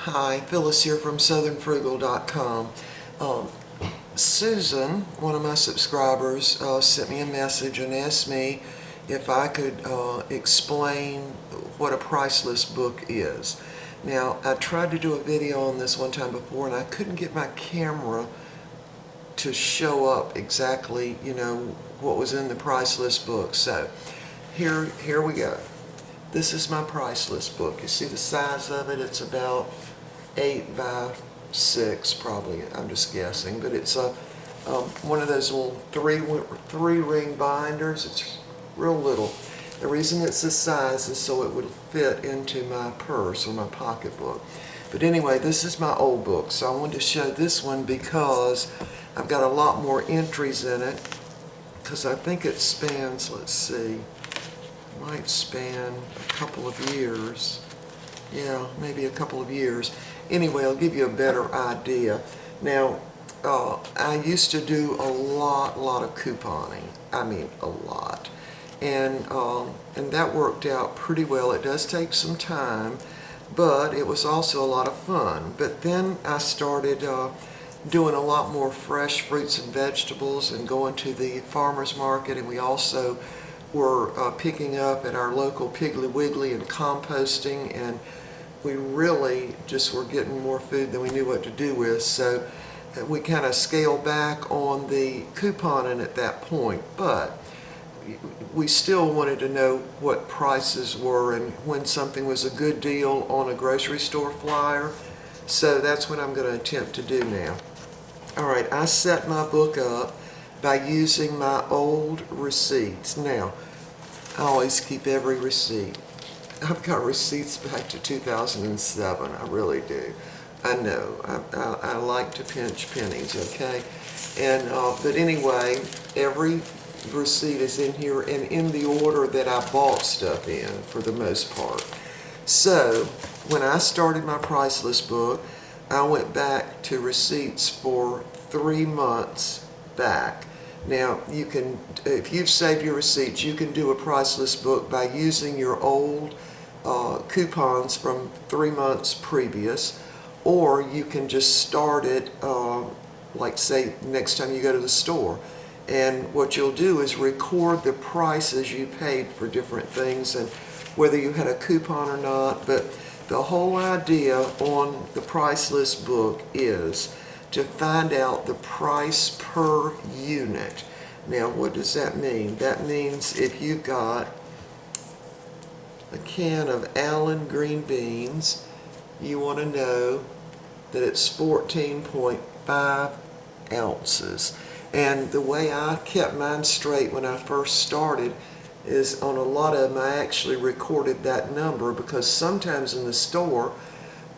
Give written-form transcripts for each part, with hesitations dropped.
Hi, Phyllis here from southernfrugal.com. Susan, one of my subscribers, sent me a message and asked me if I could explain what a price list book is. Now, I tried to do a video on this one time before and I couldn't get my camera to show up exactly, what was in the price list book. So, here we go. This is my price list book. You see the size of it? It's about 8 by 6 probably, I'm just guessing, but it's one of those little three ring binders. It's real little. The reason it's this size is so it would fit into my purse or my pocketbook. But anyway, this is my old book, so I wanted to show this one because I've got a lot more entries in it, because I think it spans, let's see, might span a couple of years. Yeah, maybe a couple of years. Anyway, I'll give you a better idea. Now, I used to do a lot of couponing. I mean, a lot. And that worked out pretty well. It does take some time, but it was also a lot of fun. But then I started doing a lot more fresh fruits and vegetables and going to the farmer's market, and we also were picking up at our local Piggly Wiggly and composting, and we really just were getting more food than we knew what to do with. So we kind of scaled back on the couponing at that point, but we still wanted to know what prices were and when something was a good deal on a grocery store flyer. So that's what I'm going to attempt to do now. Alright, I set my book up by using my old receipts. Now, I always keep every receipt. I've got receipts back to 2007, I really do. I know, I like to pinch pennies, okay? And but anyway, every receipt is in here and in the order that I bought stuff in, for the most part. So, when I started my price list book, I went back to receipts for 3 months back. Now, you can, if you've saved your receipts, you can do a price list book by using your old coupons from 3 months previous, or you can just start it, like say next time you go to the store. And what you'll do is record the prices you paid for different things and whether you had a coupon or not. But the whole idea on the price list book is to find out the price per unit. Now, what does that mean? That means if you got a can of Allen green beans, you want to know that it's 14.5 ounces. And the way I kept mine straight when I first started is on a lot of them I actually recorded that number, because sometimes in the store,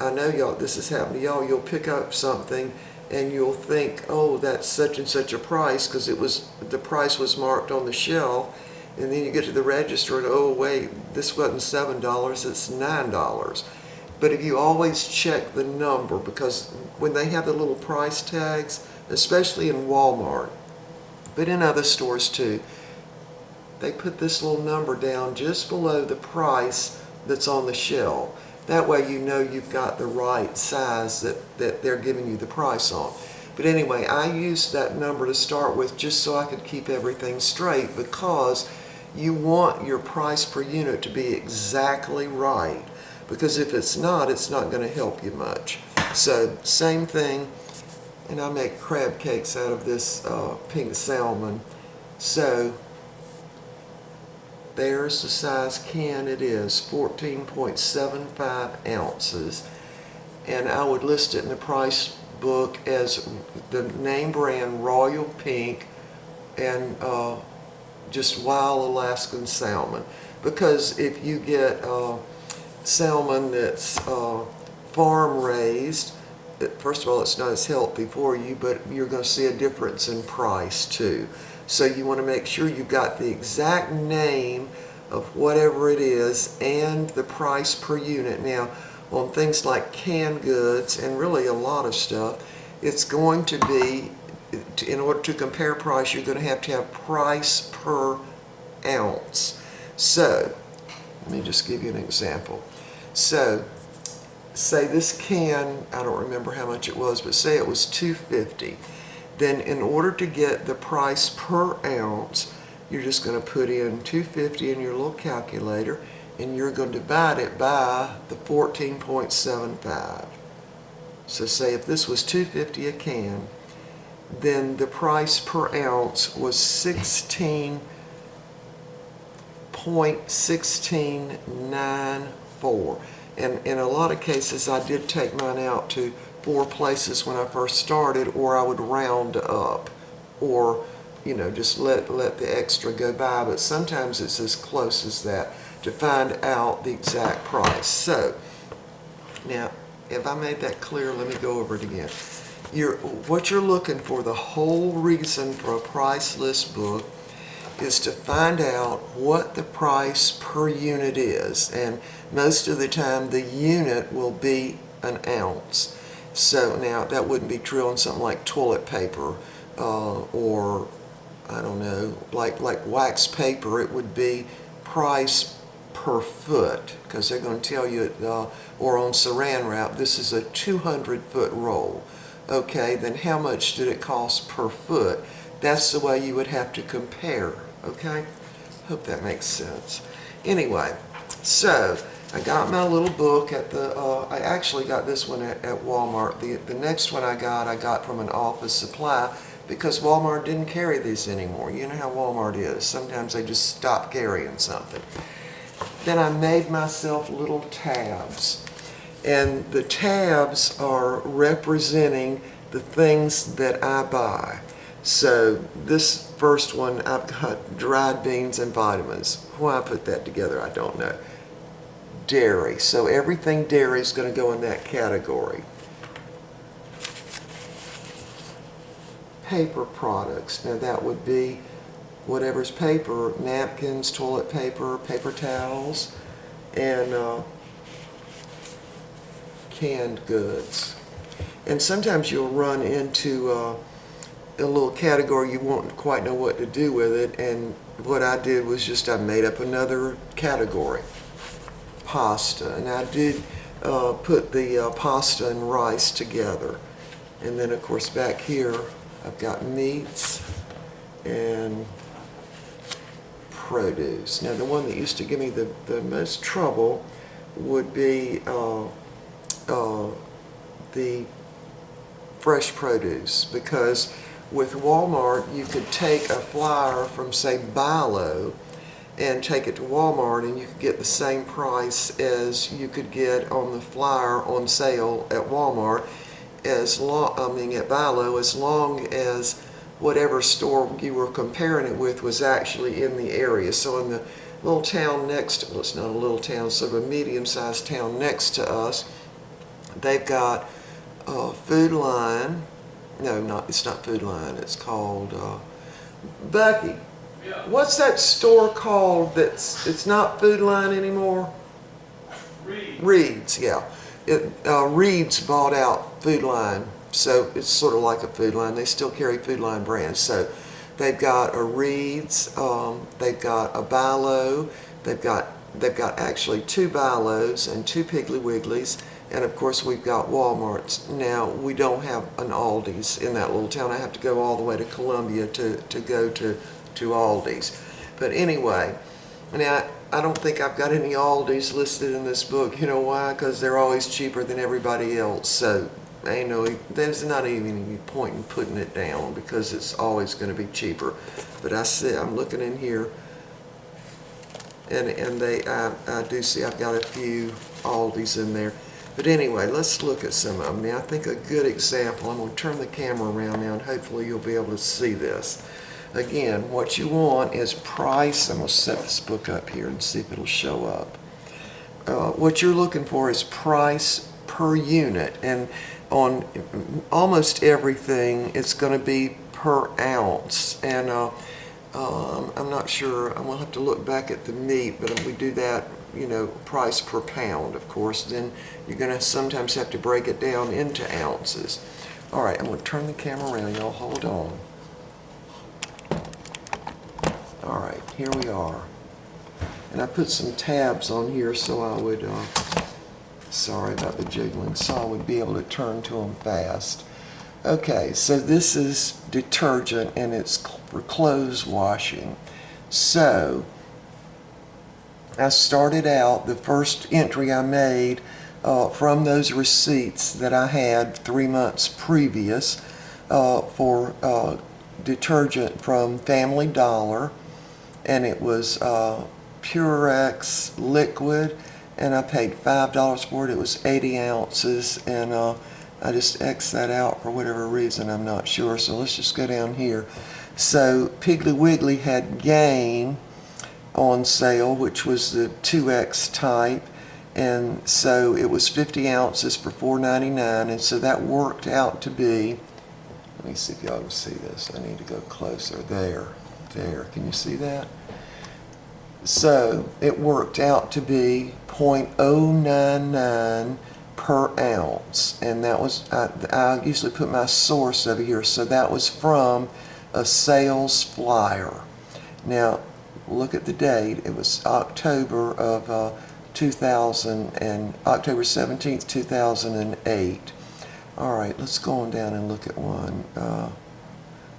I know y'all, this has happened to y'all, you'll pick up something and you'll think, oh, that's such and such a price because the price was marked on the shelf, and then you get to the register and, oh wait, this wasn't $7, it's $9. But if you always check the number, because when they have the little price tags, especially in Walmart, but in other stores too, they put this little number down just below the price that's on the shelf. That way you know you've got the right size that they're giving you the price on. But anyway, I used that number to start with just so I could keep everything straight, because you want your price per unit to be exactly right. Because if it's not going to help you much. So, same thing, and I make crab cakes out of this pink salmon. So, there's the size can it is, 14.75 ounces. And I would list it in the price book as the name brand Royal Pink and just Wild Alaskan Salmon. Because if you get salmon that's farm raised, first of all, it's not as healthy for you, but you're going to see a difference in price too. So you want to make sure you've got the exact name of whatever it is and the price per unit. Now, on things like canned goods and really a lot of stuff, it's going to be, in order to compare price, you're going to have price per ounce. So, let me just give you an example. So, say this can, I don't remember how much it was, but say it was $2.50. Then in order to get the price per ounce, you're just going to put in $2.50 in your little calculator, and you're going to divide it by the 14.75. So say if this was $2.50 a can, then the price per ounce was 16.1694. And in a lot of cases, I did take mine out to 4 places when I first started, or I would round up, or just let the extra go by. But sometimes it's as close as that to find out the exact price. So now, if I made that clear, let me go over it again. What you're looking for, the whole reason for a price list book, is to find out what the price per unit is, and most of the time the unit will be an ounce. So now that wouldn't be true on something like toilet paper, or I don't know, like wax paper. It would be price per foot, because they're going to tell you, or on Saran wrap, this is a 200-foot roll. Okay, then how much did it cost per foot? That's the way you would have to compare. Okay, hope that makes sense. Anyway, so I got my little book at the, I actually got this one at Walmart. The next one I got from an office supply, because Walmart didn't carry these anymore. You know how Walmart is. Sometimes they just stop carrying something. Then I made myself little tabs. And the tabs are representing the things that I buy. So this first one, I've got dried beans and vitamins. Why I put that together, I don't know. Dairy. So everything dairy is going to go in that category. Paper products. Now that would be whatever's paper, napkins, toilet paper, paper towels, and canned goods. And sometimes you'll run into a little category you won't quite know what to do with it, and what I did was just I made up another category. Pasta, and I did put the pasta and rice together. And then of course back here I've got meats and produce. Now the one that used to give me the most trouble would be the fresh produce, because with Walmart you could take a flyer from say Bilo and take it to Walmart, and you could get the same price as you could get on the flyer on sale at Walmart, at Bilo, as long as whatever store you were comparing it with was actually in the area. So in the little town next to, well, it's not a little town, sort of a medium-sized town next to us, they've got Food Line. No, it's not Food Line. It's called Bucky. Yeah. What's that store called it's not Food Line anymore? Reed's, yeah. Reed's bought out Food Line, so it's sort of like a Food Line. They still carry Food Line brands. So they've got a Reed's, they've got a Bilo, they've got actually 2 Bilos and 2 Piggly Wigglies, and of course we've got Walmart's. Now we don't have an Aldi's in that little town. I have to go all the way to Columbia to go to Aldi's. But anyway, now I don't think I've got any Aldi's listed in this book. You know why? Because they're always cheaper than everybody else. So there's not even any point in putting it down, because it's always going to be cheaper. But I'm looking in here, and I do see I've got a few Aldi's in there. But anyway, let's look at some of them. Now I think a good example, I'm going to turn the camera around now and hopefully you'll be able to see this. Again, what you want is price. I'm going to set this book up here and see if it'll show up. What you're looking for is price per unit, and on almost everything it's going to be per ounce. And I'm not sure, I'm going to have to look back at the meat, but if we do that, price per pound, of course, then you're going to sometimes have to break it down into ounces. All right, I'm going to turn the camera around, y'all hold on. All right, here we are. And I put some tabs on here so I would Sorry about the jiggling saw, would be able to turn to them fast. Okay, so this is detergent and it's for clothes washing. So I started out, the first entry I made from those receipts that I had 3 months previous for detergent from Family Dollar, and it was Purex liquid, and I paid $5 for it. It was 80 ounces, and I just X'd that out for whatever reason, I'm not sure. So let's just go down here. So Piggly Wiggly had Gain on sale, which was the 2X type, and so it was 50 ounces for $4.99, and so that worked out to be, let me see if y'all can see this. I need to go closer. There. Can you see that? So it worked out to be 0.099 per ounce, and that was, I usually put my source over here, so that was from a sales flyer. Now look at the date. It was October of 2000 and October 17th, 2008. All right, let's go on down and look at one.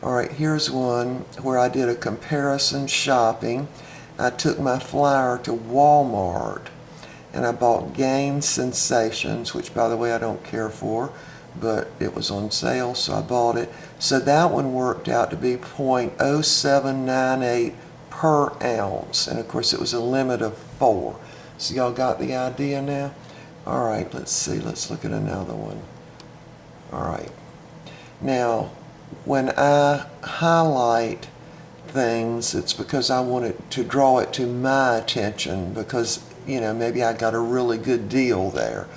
All right, here's one where I did a comparison shopping. I took my flyer to Walmart and I bought Gain Sensations, which by the way I don't care for, but it was on sale, so I bought it. So that one worked out to be 0.0798 per ounce, and of course it was a limit of 4. So y'all got the idea now? All right, let's see. Let's look at another one. All right. Now, when I highlight things, it's because I want it to draw it to my attention, because, you know, maybe I got a really good deal there.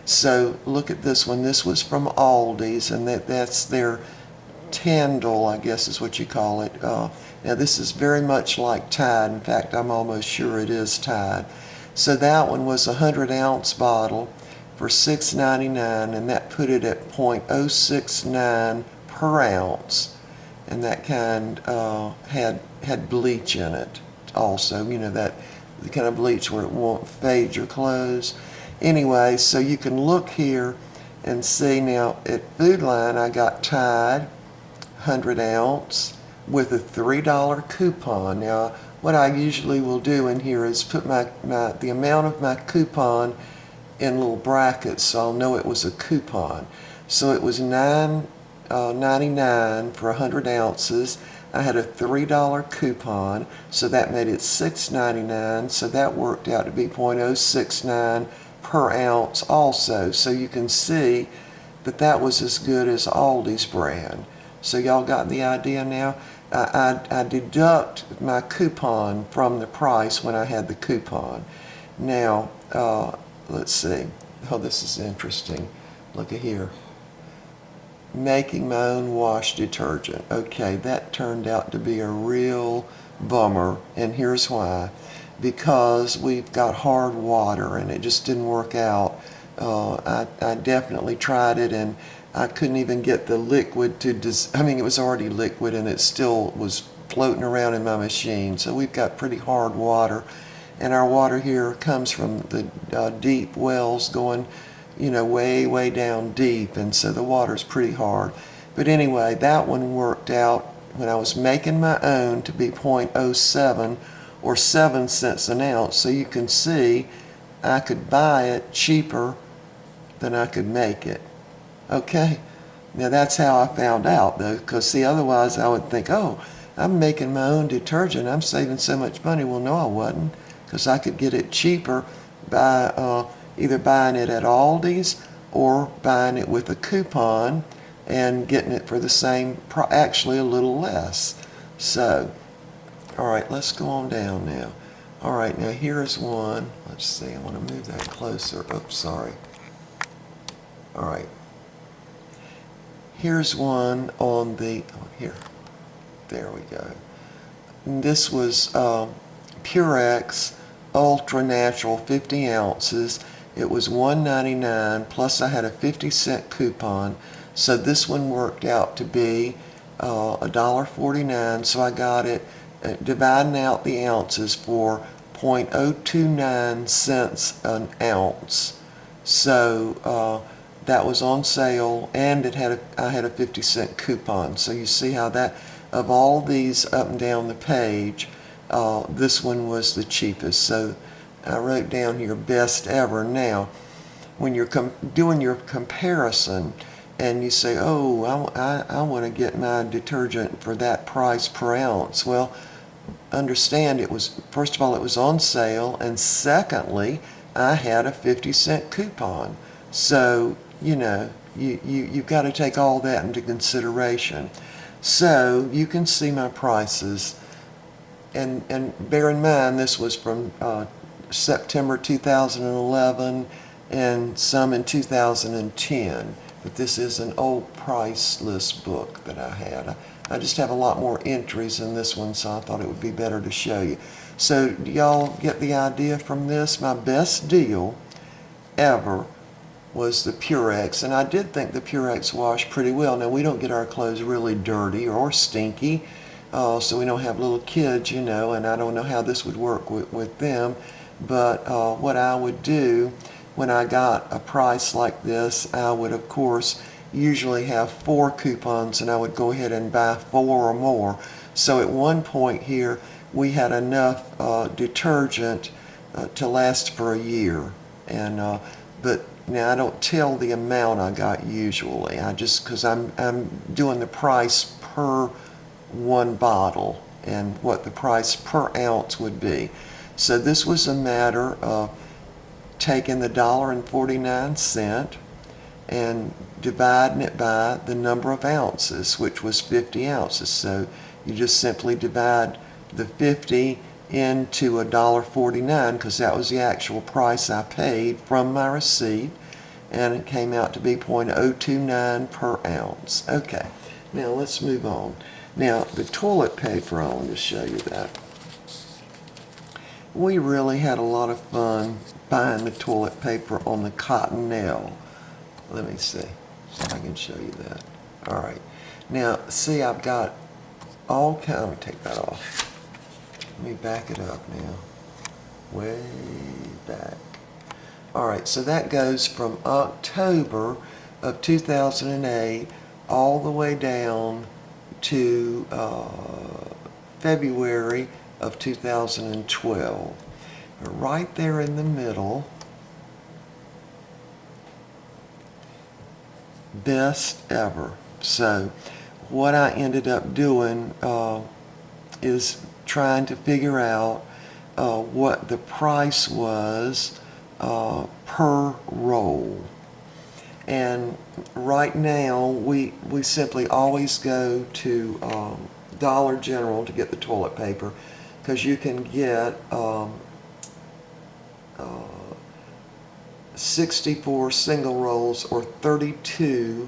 So look at this one. This was from Aldi's, and that's their Tandle, I guess is what you call it. Now this is very much like Tide. In fact, I'm almost sure it is Tide. So that one was a 100-ounce bottle for $6.99, and that put it at 0.069 per ounce. And that kind had bleach in it also. You know, that the kind of bleach where it won't fade your clothes. Anyway, so you can look here and see now at Food Line I got Tide 100 ounce with a $3 coupon. Now what I usually will do in here is put the amount of my coupon in little brackets so I'll know it was a coupon. So it was $9.99 for 100 ounces. I had a $3 coupon, so that made it $6.99, so that worked out to be 0.069 per ounce also. So you can see that that was as good as Aldi's brand. So y'all got the idea now? I deduct my coupon from the price when I had the coupon. Now, let's see. Oh, this is interesting. Look at here. Making my own wash detergent. Okay, that turned out to be a real bummer, and here's why. Because we've got hard water and it just didn't work out. I definitely tried it, and I couldn't even get the liquid to, I mean, it was already liquid and it still was floating around in my machine. So we've got pretty hard water, and our water here comes from the deep wells going, you know, way down deep, and so the water's pretty hard. But anyway, that one worked out when I was making my own to be 0.07 or 7 cents an ounce. So you can see I could buy it cheaper than I could make it. Okay, now that's how I found out though, because see, otherwise I would think, oh, I'm making my own detergent, I'm saving so much money. Well, no, I wasn't, because I could get it cheaper by either buying it at Aldi's or buying it with a coupon and getting it for the same, actually a little less. So, all right, let's go on down now. All right, now here's one. Let's see, I want to move that closer. Oops, sorry. All right. Here's one on the, oh, here. There we go. And this was Purex Ultra Natural 50 ounces. It was $1.99, plus I had a 50-cent coupon. So this one worked out to be $1.49. So I got it, dividing out the ounces, for 0.029 cents an ounce. So that was on sale, and I had a 50-cent coupon. So you see how that, of all these up and down the page, this one was the cheapest. So I wrote down here best ever. Now, when you're doing your comparison and you say, oh, I want to get my detergent for that price per ounce. Well, understand it was, first of all, it was on sale, and secondly, I had a 50-cent coupon. So, you know, you've got to take all that into consideration. So you can see my prices, and bear in mind this was from September 2011 and some in 2010. But this is an old price list book that I had. I just have a lot more entries in this one, so I thought it would be better to show you. So do y'all get the idea from this? My best deal ever was the Purex, and I did think the Purex washed pretty well. Now, we don't get our clothes really dirty or stinky, so we don't have little kids, you know, and I don't know how this would work with them. But what I would do when I got a price like this, I would, of course, usually have 4 coupons, and I would go ahead and buy 4 or more. So at one point here, we had enough detergent to last for a year. And but now I don't tell the amount I got usually. I just, because I'm doing the price per one bottle and what the price per ounce would be. So this was a matter of taking the $1.49 and dividing it by the number of ounces, which was 50 ounces. So you just simply divide the 50 into $1.49, because that was the actual price I paid from my receipt, and it came out to be .029 per ounce. Okay, now let's move on. Now the toilet paper, I want to show you that. We really had a lot of fun buying the toilet paper on the Cottonelle. Let me see if I can show you that. All right. Now, see, I've got all kinds. Let me take that off. Let me back it up now. Way back. All right, so that goes from October of 2008 all the way down to February of 2012. Right there in the middle, best ever. So what I ended up doing is trying to figure out what the price was per roll. And right now we simply always go to Dollar General to get the toilet paper, because you can get 64 single rolls or 32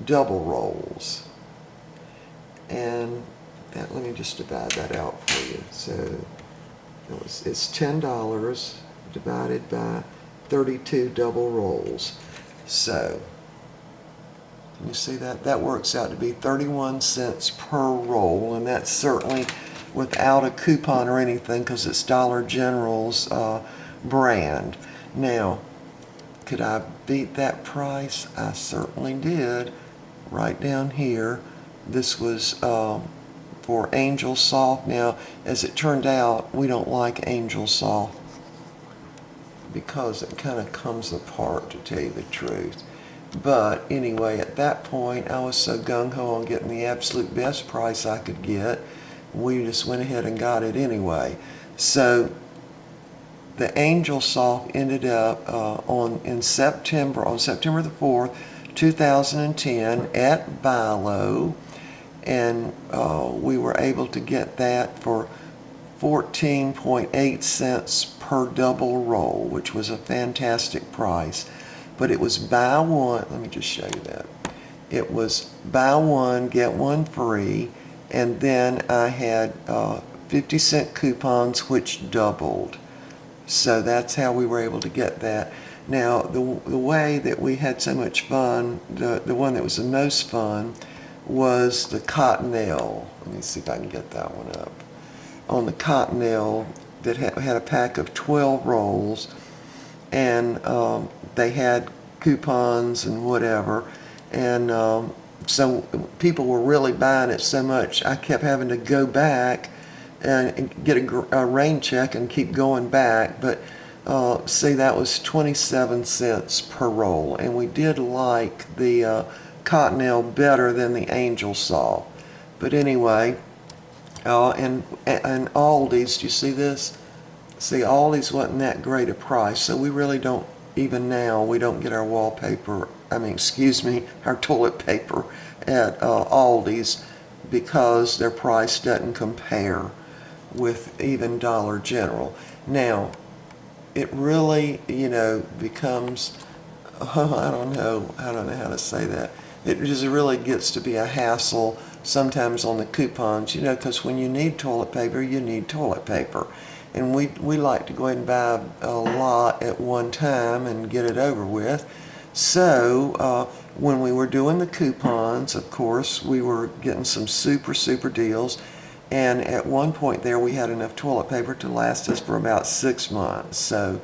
double rolls. And that, let me just divide that out for you. So it's $10 divided by 32 double rolls. So can you see that? That works out to be 31 cents per roll, and that's certainly without a coupon or anything, because it's Dollar General's brand. Now, could I beat that price? I certainly did. Right down here, this was for Angel Soft. Now, as it turned out, we don't like Angel Soft because it kind of comes apart, to tell you the truth. But anyway, at that point, I was so gung-ho on getting the absolute best price I could get, we just went ahead and got it anyway. So the Angel Soft ended up on September the 4th, 2010 at Bi-Lo, and we were able to get that for 14.8 cents per double roll, which was a fantastic price. But it was buy one, let me just show you that. It was buy one, get one free, and then I had 50-cent coupons which doubled. So that's how we were able to get that. Now, the way that we had so much fun, the one that was the most fun, was the Cottonelle. Let me see if I can get that one up. On the Cottonelle, that had a pack of 12 rolls, and they had coupons and whatever, and so people were really buying it so much, I kept having to go back and get a rain check and keep going back. But see, that was 27 cents per roll, and we did like the Cottonelle better than the Angel Saw. But anyway, and Aldi's, do you see this? See, Aldi's wasn't that great a price, so we really don't, even now, we don't get our wallpaper, our toilet paper at Aldi's, because their price doesn't compare with even Dollar General. Now, it really, becomes, I don't know how to say that. It just really gets to be a hassle sometimes on the coupons, because when you need toilet paper, you need toilet paper. And we like to go ahead and buy a lot at one time and get it over with. So when we were doing the coupons, of course, we were getting some super, super deals. And at one point there, we had enough toilet paper to last us for about 6 months. So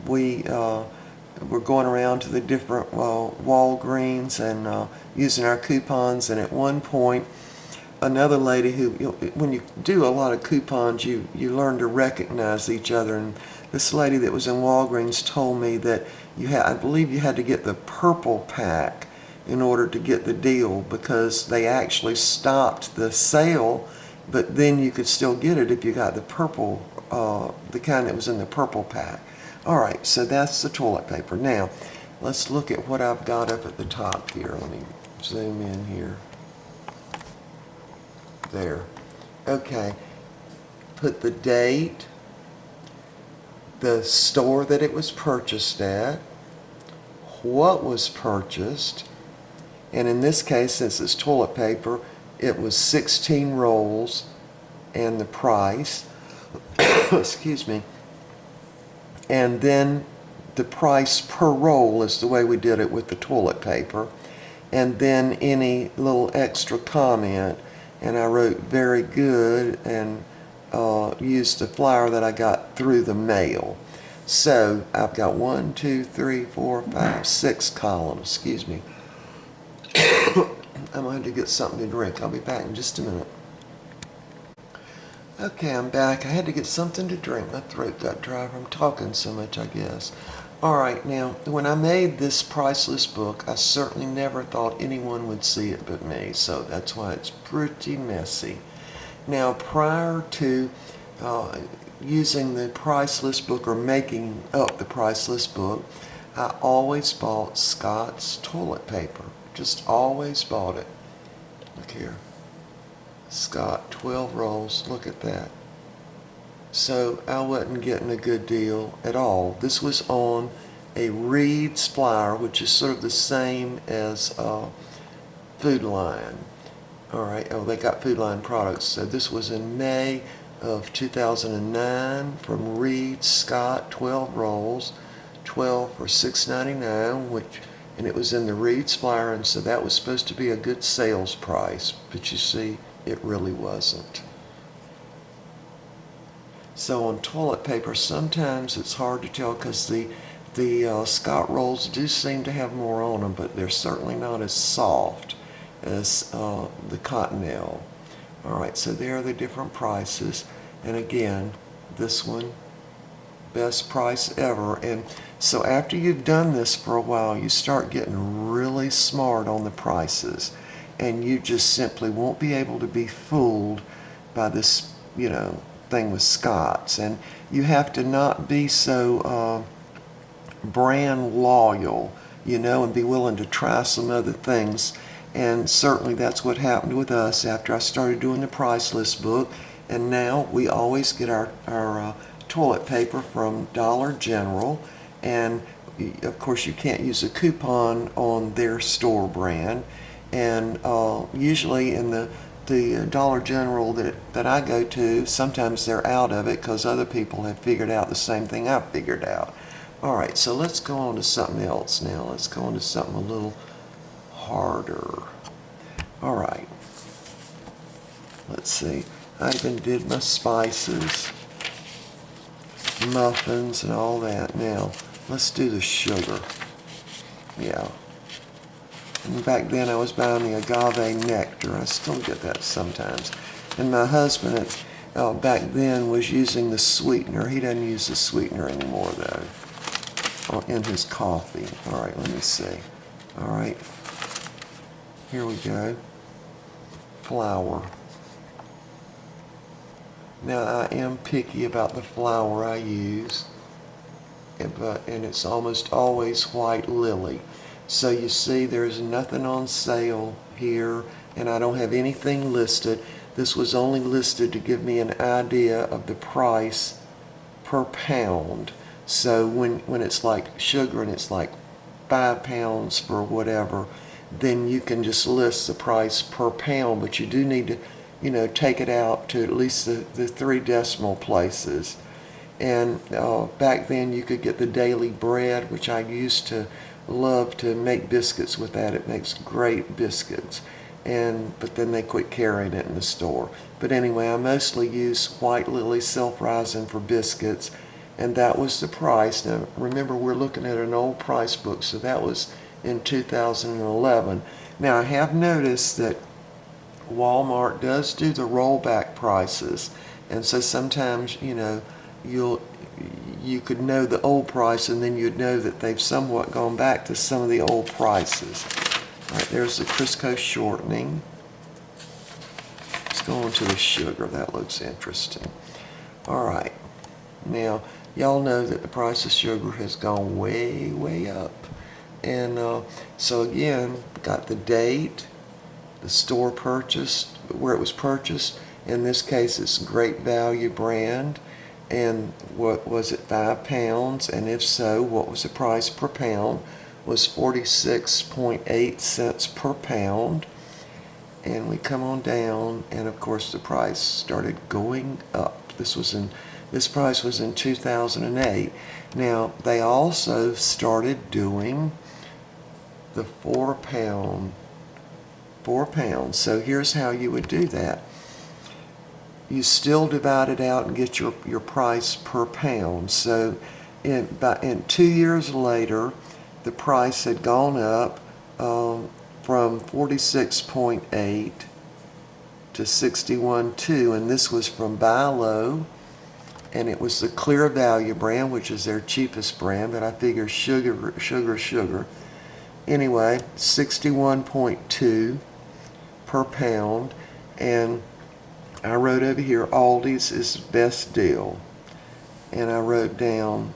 we were going around to the different Walgreens and using our coupons. And at one point, another lady who, when you do a lot of coupons, you learn to recognize each other. And this lady that was in Walgreens told me that I believe you had to get the purple pack in order to get the deal, because they actually stopped the sale, but then you could still get it if you got the purple, the kind that was in the purple pack. All right, so that's the toilet paper. Now, let's look at what I've got up at the top here. Let me zoom in here. There. Okay. Put the date, the store that it was purchased at, what was purchased, and in this case, since it's toilet paper, it was 16 rolls, and the price, excuse me, and then the price per roll is the way we did it with the toilet paper, and then any little extra comment. And I wrote very good and used the flyer that I got through the mail. So I've got 1, 2, 3, 4, 5, 6 columns. Excuse me. I'm going to get something to drink. I'll be back in just a minute. Okay, I'm back. I had to get something to drink. My throat got dry from talking so much, I guess. All right, now, when I made this priceless book, I certainly never thought anyone would see it but me, so that's why it's pretty messy. Now, prior to using the priceless book or making up the priceless book, I always bought Scott's toilet paper. Just always bought it. Look here. Scott, 12 rolls. Look at that. So I wasn't getting a good deal at all. This was on a Reed's flyer, which is sort of the same as Food Lion. All right, they got Food Lion products. So this was in May of 2009 from Reed's Scott, 12 rolls, 12 for $6.99, and it was in the Reed's flyer, and so that was supposed to be a good sales price, but you see, it really wasn't. So on toilet paper, sometimes it's hard to tell, because the Scott rolls do seem to have more on them, but they're certainly not as soft as the Cottonelle. All right, so there are the different prices. And again, this one, best price ever. And so after you've done this for a while, you start getting really smart on the prices. And you just simply won't be able to be fooled by this, thing with Scott's. And you have to not be so brand loyal, and be willing to try some other things. And certainly that's what happened with us after I started doing the priceless book. And now we always get our toilet paper from Dollar General. And of course you can't use a coupon on their store brand. And usually in the Dollar General that I go to, sometimes they're out of it because other people have figured out the same thing I figured out. All right, so let's go on to something else now. Let's go on to something a little harder. All right. Let's see. I even did my spices, muffins, and all that. Now, let's do the sugar. Yeah. And back then I was buying the agave nectar. I still get that sometimes. And my husband back then was using the sweetener. He doesn't use the sweetener anymore though in his coffee. All right, let me see. All right, here we go. Flour. Now I am picky about the flour I use, and it's almost always White Lily. So you see there's nothing on sale here, and I don't have anything listed. This was only listed to give me an idea of the price per pound. So when it's like sugar and it's like 5 pounds for whatever, then you can just list the price per pound, but you do need to, you know, take it out to at least the 3 decimal places. And back then you could get the Daily Bread, which I used to love to make biscuits with that. It makes great biscuits. But then they quit carrying it in the store. But anyway, I mostly use White Lily self-rising for biscuits, and that was the price. Now remember, we're looking at an old price book, so that was in 2011. Now I have noticed that Walmart does do the rollback prices, and so sometimes, you know, you could know the old price, and then you'd know that they've somewhat gone back to some of the old prices. All right, there's the Crisco shortening. Let's go on to the sugar. That looks interesting. All right, now y'all know that the price of sugar has gone way, way up. And so again, got the date, the store purchased, where it was purchased. In this case, it's Great Value brand. And what was it, 5 pounds? And if so, what was the price per pound? Was 46.8 cents per pound. And we come on down, and of course the price started going up. This price was in 2008. Now they also started doing the 4 pounds. So here's how you would do that. You still divide it out and get your price per pound. So in 2 years later, the price had gone up from 46.8 to 61.2, and this was from Buy Low, and it was the Clear Value brand, which is their cheapest brand, but I figure sugar. Anyway, 61.2 per pound, and I wrote over here, Aldi's is best deal, and I wrote down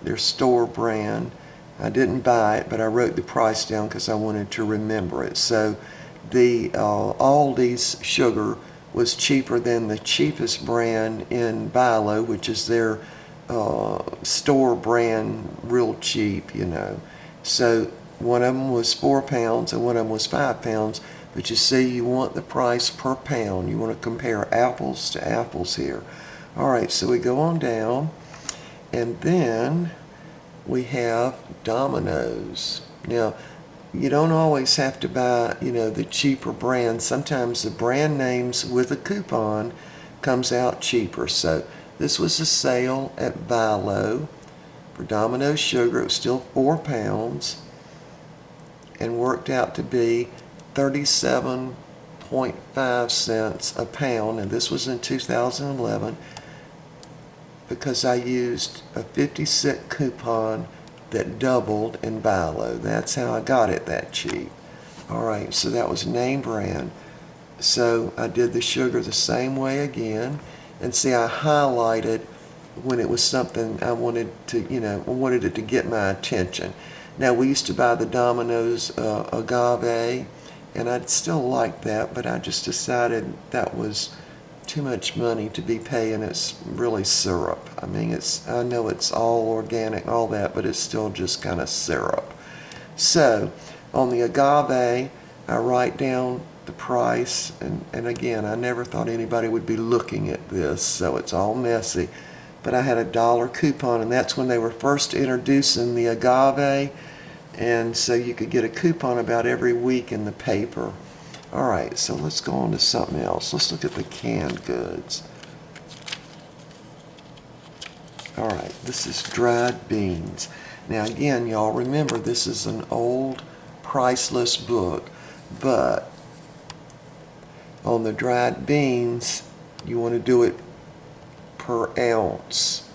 their store brand. I didn't buy it, but I wrote the price down because I wanted to remember it. So the Aldi's sugar was cheaper than the cheapest brand in Buy Low, which is their store brand, real cheap, you know. So one of them was 4 pounds and one of them was 5 pounds. But you see, you want the price per pound. You want to compare apples to apples here. All right, so we go on down, and then we have Domino's. Now, you don't always have to buy, you know, the cheaper brand. Sometimes the brand names with a coupon comes out cheaper. So this was a sale at Buy Low for Domino's sugar. It was still 4 pounds and worked out to be 37.5 cents a pound, and this was in 2011 because I used a 50-cent coupon that doubled in Buy Low. That's how I got it that cheap. All right, so that was name brand. So I did the sugar the same way again, and see, I highlighted when it was something I wanted to, you know, I wanted it to get my attention. Now, we used to buy the Domino's agave, and I'd still like that, but I just decided that was too much money to be paying. It's really syrup. I mean, I know it's all organic, all that, but it's still just kind of syrup. So on the agave, I write down the price, and again, I never thought anybody would be looking at this, so it's all messy. But I had a $1 coupon, and that's when they were first introducing the agave, and so you could get a coupon about every week in the paper. All right, so let's go on to something else. Let's look at the canned goods. All right, this is dried beans. Now again, y'all remember this is an old priceless book, but on the dried beans, you want to do it per ounce.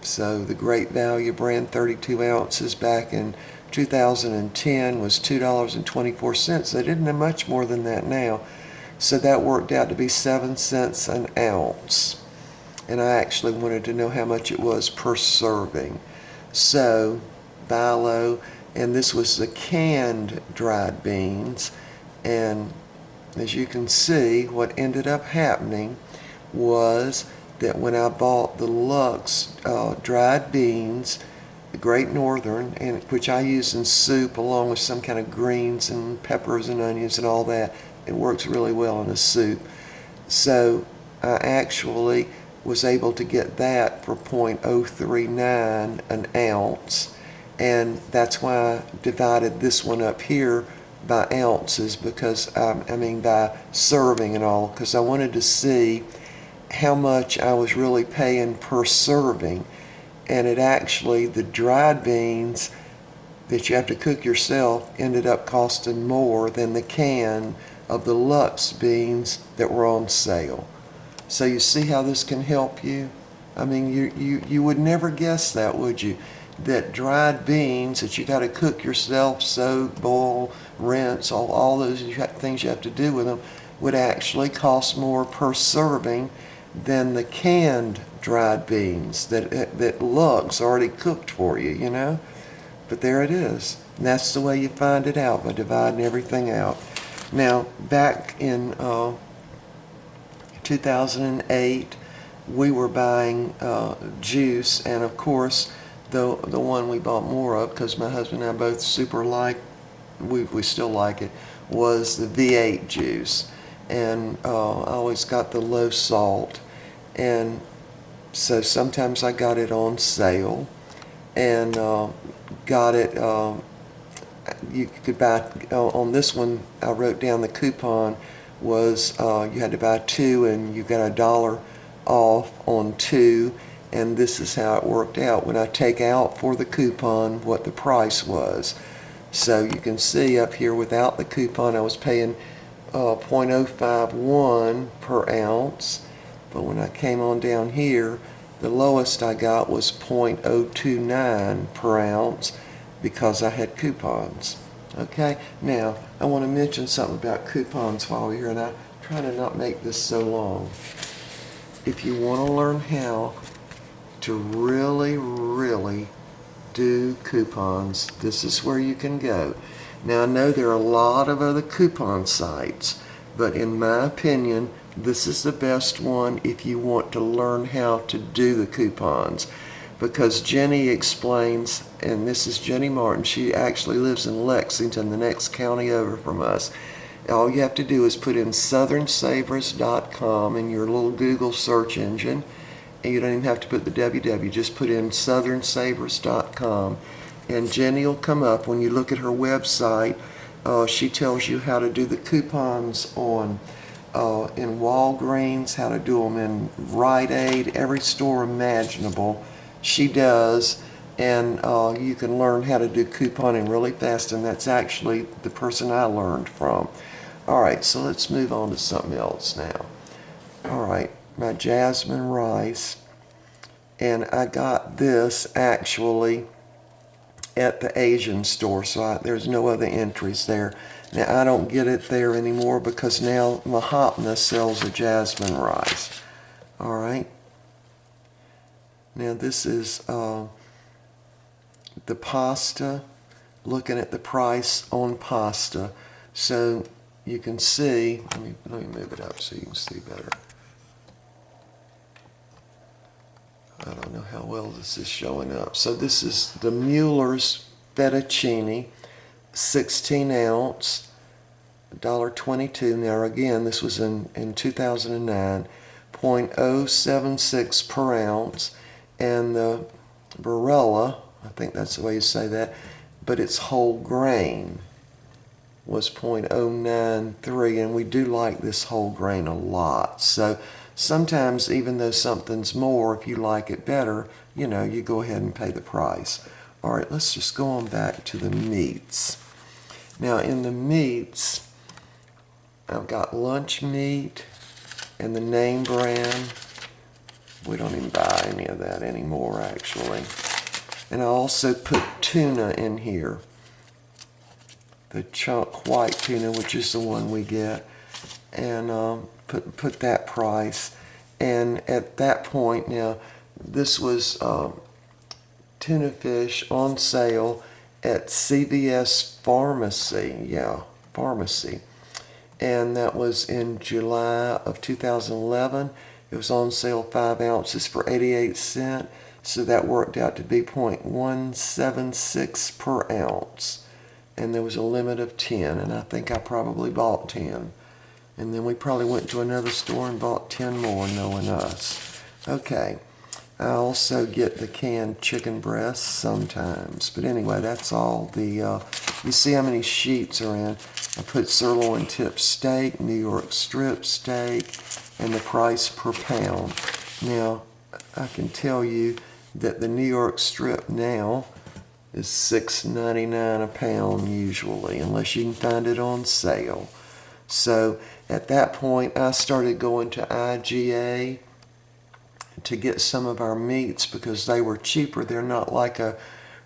So the Great Value brand 32 ounces back in 2010 was $2.24. They didn't have much more than that now. So that worked out to be 7 cents an ounce. And I actually wanted to know how much it was per serving. So, Bilo, and this was the canned dried beans. And as you can see, what ended up happening was that when I bought the Lux dried beans, the Great Northern, and which I use in soup along with some kind of greens and peppers and onions and all that, it works really well in a soup. So I actually was able to get that for .039 an ounce, and that's why I divided this one up here by ounces, because by serving and all, because I wanted to see how much I was really paying per serving. And it actually, the dried beans that you have to cook yourself ended up costing more than the can of the Lux beans that were on sale. So you see how this can help you? I mean, you would never guess that, would you? That dried beans that you got to cook yourself, soak, boil, rinse, all those things you have to do with them, would actually cost more per serving than the canned dried beans that Lux already cooked for you, you know? But there it is. And that's the way you find it out, by dividing everything out. Now, back in 2008, we were buying juice, and of course, the one we bought more of, because my husband and I both super like, we still like it, was the V8 juice. And I always got the low salt, and so sometimes I got it on sale, and got it, you could buy, on this one I wrote down the coupon was you had to buy 2 and you got $1 off on 2, and this is how it worked out when I take out for the coupon what the price was. So you can see up here without the coupon I was paying .051 per ounce, but when I came on down here, the lowest I got was .029 per ounce because I had coupons. Okay, now I want to mention something about coupons while we're here, and I'm trying to not make this so long. If you want to learn how to really do coupons, this is where you can go. Now I know there are a lot of other coupon sites, but in my opinion, this is the best one if you want to learn how to do the coupons. Because Jenny explains, and this is Jenny Martin, she actually lives in Lexington, the next county over from us. All you have to do is put in southernsavers.com in your little Google search engine, and you don't even have to put the www, just put in southernsavers.com, and Jenny will come up. When you look at her website, she tells you how to do the coupons on in Walgreens, how to do them in Rite Aid, every store imaginable. She does, and you can learn how to do couponing really fast, and that's actually the person I learned from. All right, so let's move on to something else now. All right, my jasmine rice, and I got this actually at the Asian store, so there's no other entries there. Now, I don't get it there anymore because now Mahatma sells the jasmine rice. All right. Now this is the pasta, looking at the price on pasta. So you can see, let me move it up so you can see better. I don't know how well this is showing up. So this is the Mueller's fettuccine, 16 ounce, $1.22. Now again, this was in 2009, .076 per ounce. And the Barilla, I think that's the way you say that, but it's whole grain, was .093, and we do like this whole grain a lot. So sometimes even though something's more, if you like it better, you know, you go ahead and pay the price. All right, let's just go on back to the meats. Now in the meats, I've got lunch meat and the name brand. We don't even buy any of that anymore, actually. And I also put tuna in here. The chunk white tuna, which is the one we get. And put that price. And at that point, now, this was tuna fish on sale at CVS Pharmacy. Yeah, Pharmacy. And that was in July of 2011. It was on sale 5 ounces for 88 cents. So that worked out to be 0.176 per ounce. And there was a limit of 10. And I think I probably bought 10. And then we probably went to another store and bought 10 more, knowing us. Okay. I also get the canned chicken breasts sometimes. But anyway, that's all the, you see how many sheets are in. I put sirloin tip steak, New York strip steak, and the price per pound. Now, I can tell you that the New York strip now is $6.99 a pound usually, unless you can find it on sale. So at that point, I started going to IGA to get some of our meats because they were cheaper. They're not like a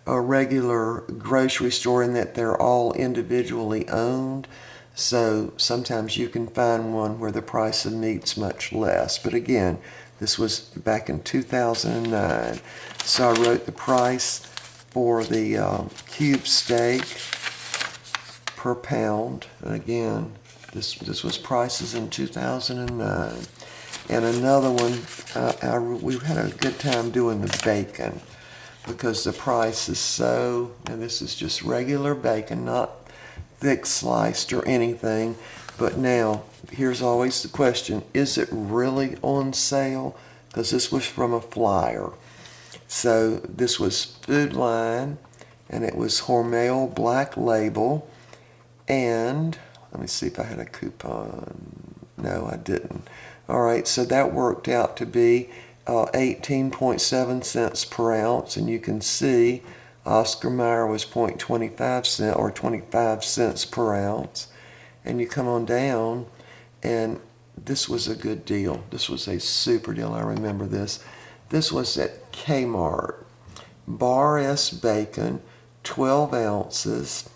regular grocery store in that they're all individually owned. So sometimes you can find one where the price of meat's much less. But again, this was back in 2009. So I wrote the price for the cube steak per pound. And again, this was prices in 2009. And another one, we had a good time doing the bacon because the price is so, and this is just regular bacon, not thick sliced or anything. But now, here's always the question, is it really on sale? Because this was from a flyer. So this was Food Line, and it was Hormel Black Label, and let me see if I had a coupon. No, I didn't. All right, so that worked out to be 18.7 cents per ounce, and you can see Oscar Mayer was 0.25 cent or 25 cents per ounce. And you come on down, and this was a good deal. This was a super deal. I remember this. This was at Kmart. Bar S bacon, 12 ounces.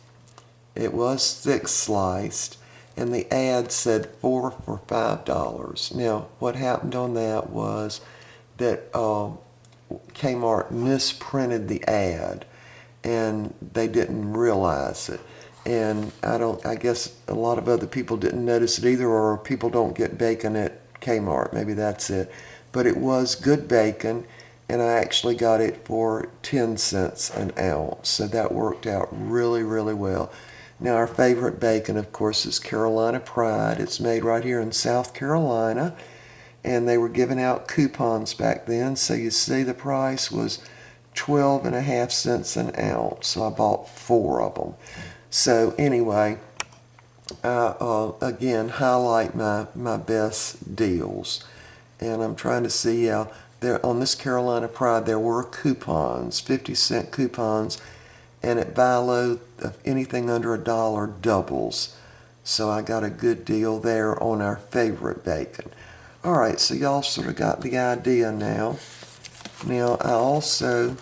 It was thick sliced, and the ad said 4 for $5. Now, what happened on that was that Kmart misprinted the ad, and they didn't realize it. And I guess a lot of other people didn't notice it either, or people don't get bacon at Kmart. Maybe that's it. But it was good bacon, and I actually got it for 10 cents an ounce. So that worked out really, really well. Now, our favorite bacon, of course, is Carolina Pride. It's made right here in South Carolina, and they were giving out coupons back then. So you see the price was 12.5 cents an ounce. So I bought 4 of them. So anyway, I again highlight my best deals. And I'm trying to see, there on this Carolina Pride, there were coupons, 50-cent coupons, and at buy low, anything under $1 doubles. So I got a good deal there on our favorite bacon. All right, so y'all sort of got the idea now. Now, I also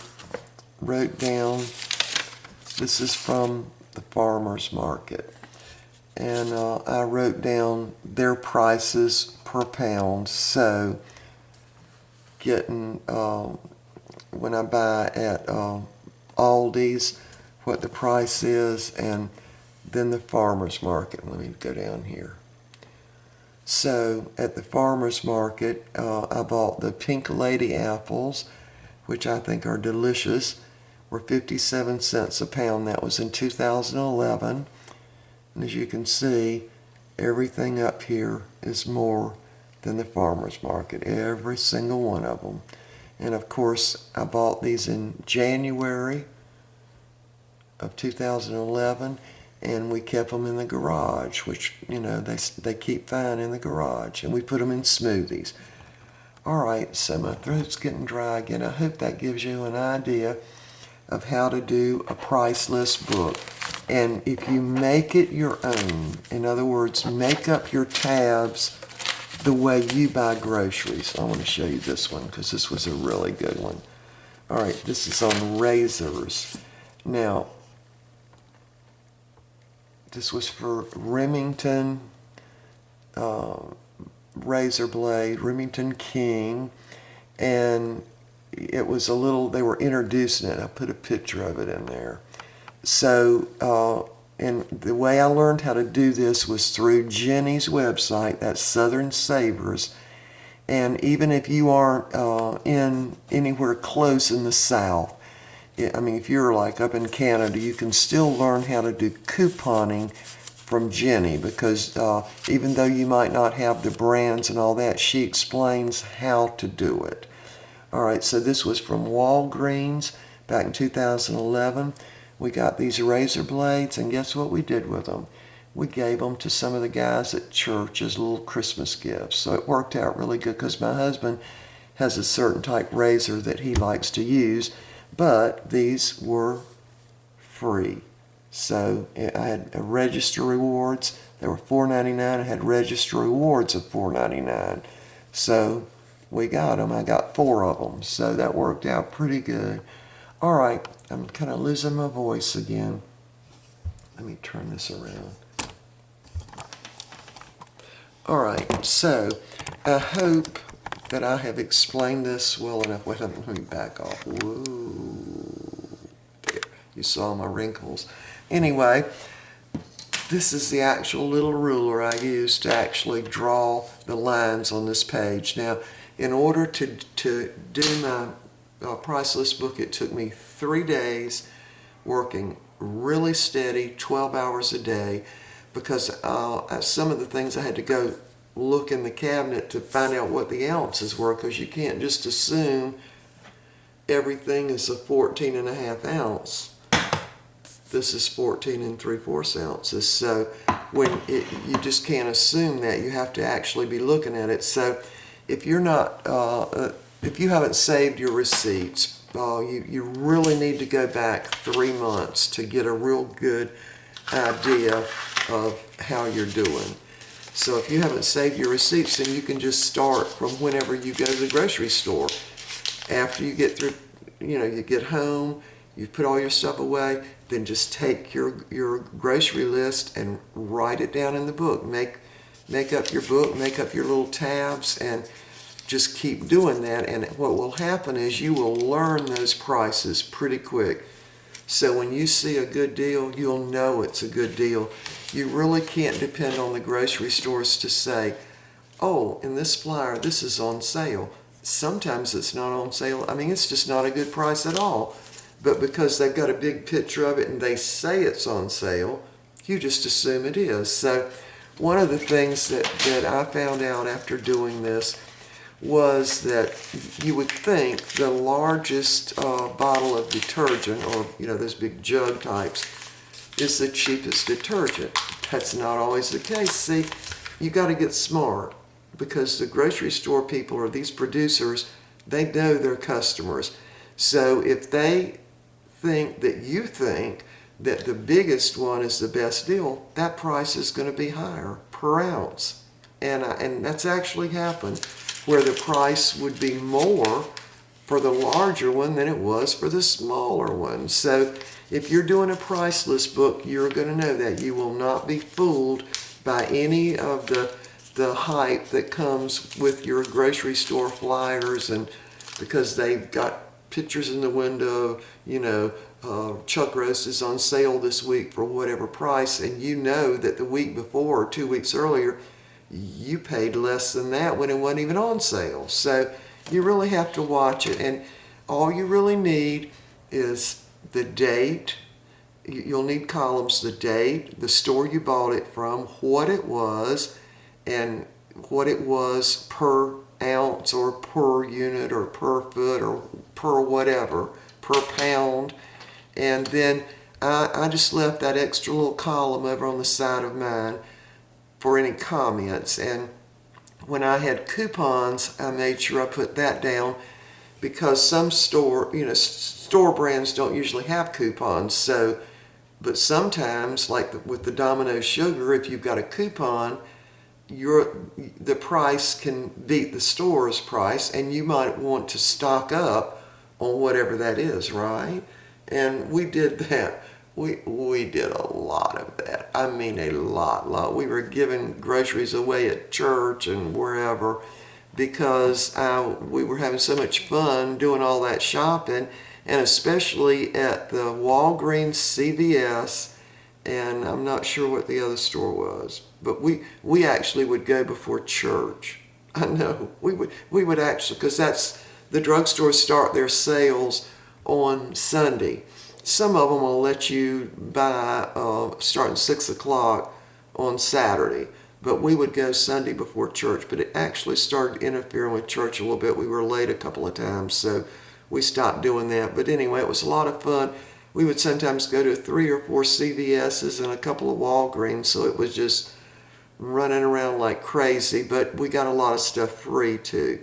wrote down, this is from the farmer's market, and I wrote down their prices per pound. So getting, when I buy at Aldi's, what the price is, and then the farmer's market. Let me go down here. So at the farmer's market, I bought the Pink Lady apples, which I think are delicious, were 57 cents a pound. That was in 2011. And as you can see, everything up here is more than the farmer's market, every single one of them. And of course, I bought these in January of 2011, and we kept them in the garage, which, you know, they keep fine in the garage. And we put them in smoothies. All right, so my throat's getting dry again. I hope that gives you an idea of how to do a price list book. And if you make it your own, in other words, make up your tabs the way you buy groceries. I want to show you this one because this was a really good one. All right, this is on razors. Now, this was for Remington razor blade, Remington King, and it was a little, they were introducing it. I put a picture of it in there. So, and the way I learned how to do this was through Jenny's website, that's Southern Savers. And even if you aren't in anywhere close in the South, I mean, if you're like up in Canada, you can still learn how to do couponing from Jenny, because even though you might not have the brands and all that, she explains how to do it. All right, so this was from Walgreens back in 2011. We got these razor blades, and guess what we did with them? We gave them to some of the guys at church as little Christmas gifts. So it worked out really good because my husband has a certain type razor that he likes to use, but these were free. So I had register rewards. They were $4.99. I had register rewards of $4.99. So we got them. I got 4 of them. So that worked out pretty good. All right, I'm kind of losing my voice again. Let me turn this around. All right, so I hope that I have explained this well enough. Wait, let me back off. Whoa. There, you saw my wrinkles. Anyway, this is the actual little ruler I used to actually draw the lines on this page. Now, in order to do my price list book, it took me 3 days working really steady, 12 hours a day, because some of the things I had to go look in the cabinet to find out what the ounces were, because you can't just assume everything is a 14.5 ounce. This is 14 3/4 ounces. So you just can't assume that. You have to actually be looking at it. So if you're not, if you haven't saved your receipts, you really need to go back 3 months to get a real good idea of how you're doing. So if you haven't saved your receipts, then you can just start from whenever you go to the grocery store. After you get through, you get home, you put all your stuff away, then just take your grocery list and write it down in the book. Make up your book, make up your little tabs, and just keep doing that. And what will happen is you will learn those prices pretty quick. So when you see a good deal, you'll know it's a good deal. You really can't depend on the grocery stores to say, oh, in this flyer, this is on sale. Sometimes it's not on sale. I mean, it's just not a good price at all. But because they've got a big picture of it and they say it's on sale, you just assume it is. So one of the things that I found out after doing this was that you would think the largest bottle of detergent, or those big jug types, is the cheapest detergent. That's not always the case. See, you got to get smart, because the grocery store people, or these producers, they know their customers. So if they think that you think that the biggest one is the best deal, that price is going to be higher per ounce. And that's actually happened, where the price would be more for the larger one than it was for the smaller one. So if you're doing a price list book, you're going to know that you will not be fooled by any of the hype that comes with your grocery store flyers, and because they've got pictures in the window, chuck roast is on sale this week for whatever price, and you know that the week before or 2 weeks earlier you paid less than that when it wasn't even on sale. So you really have to watch it, and all you really need is the date. You'll need columns: the date, the store you bought it from, what it was, and what it was per ounce or per unit or per foot or per whatever, per pound. And then I just left that extra little column over on the side of mine for any comments. And when I had coupons, I made sure I put that down, because some store brands don't usually have coupons. So, but sometimes, like with the Domino sugar, if you've got a coupon, the price can beat the store's price, and you might want to stock up on whatever that is, right? And we did that. We did a lot of that. I mean, a lot. We were giving groceries away at church and wherever, because we were having so much fun doing all that shopping, and especially at the Walgreens, CVS, and I'm not sure what the other store was, but we actually would go before church. I know, we would actually, because that's, the drugstores start their sales on Sunday. Some of them will let you buy starting 6 o'clock on Saturday, but we would go Sunday before church. But it actually started interfering with church a little bit. We were late a couple of times, so we stopped doing that. But anyway, it was a lot of fun. We would sometimes go to 3 or 4 CVS's and a couple of Walgreens, so it was just running around like crazy, but we got a lot of stuff free too.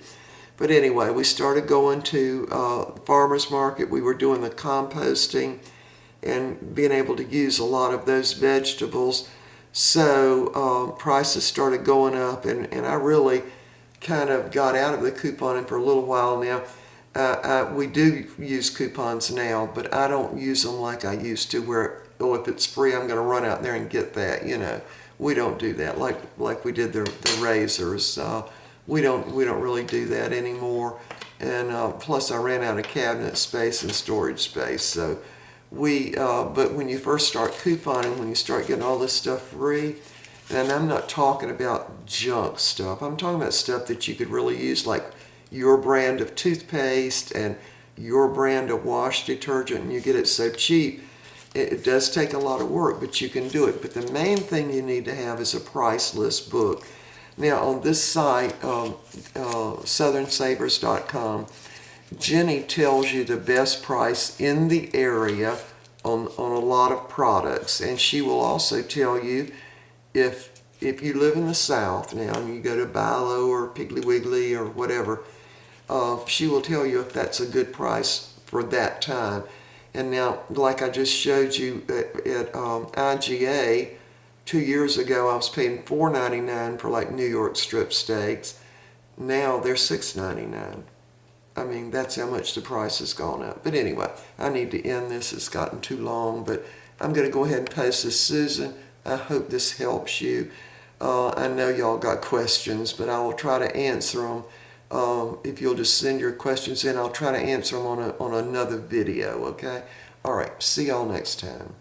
But anyway, we started going to farmers market. We were doing the composting and being able to use a lot of those vegetables. So prices started going up, and I really kind of got out of the couponing for a little while now. We do use coupons now, but I don't use them like I used to, where, oh, if it's free, I'm going to run out there and get that. We don't do that like we did the razors. We don't really do that anymore. And plus, I ran out of cabinet space and storage space. So but when you first start couponing, when you start getting all this stuff free, and I'm not talking about junk stuff. I'm talking about stuff that you could really use, like your brand of toothpaste and your brand of wash detergent, and you get it so cheap. It does take a lot of work, but you can do it. But the main thing you need to have is a price list book. Now, on this site, southernsavers.com, Jenny tells you the best price in the area on a lot of products. And she will also tell you, if you live in the South now and you go to Bi-Lo or Piggly Wiggly or whatever, she will tell you if that's a good price for that time. And now, like I just showed you at IGA, 2 years ago, I was paying $4.99 for like New York strip steaks. Now they're $6.99. I mean, that's how much the price has gone up. But anyway, I need to end this. It's gotten too long, but I'm going to go ahead and post this. Susan, I hope this helps you. I know y'all got questions, but I will try to answer them. If you'll just send your questions in, I'll try to answer them on another video, okay? All right, see y'all next time.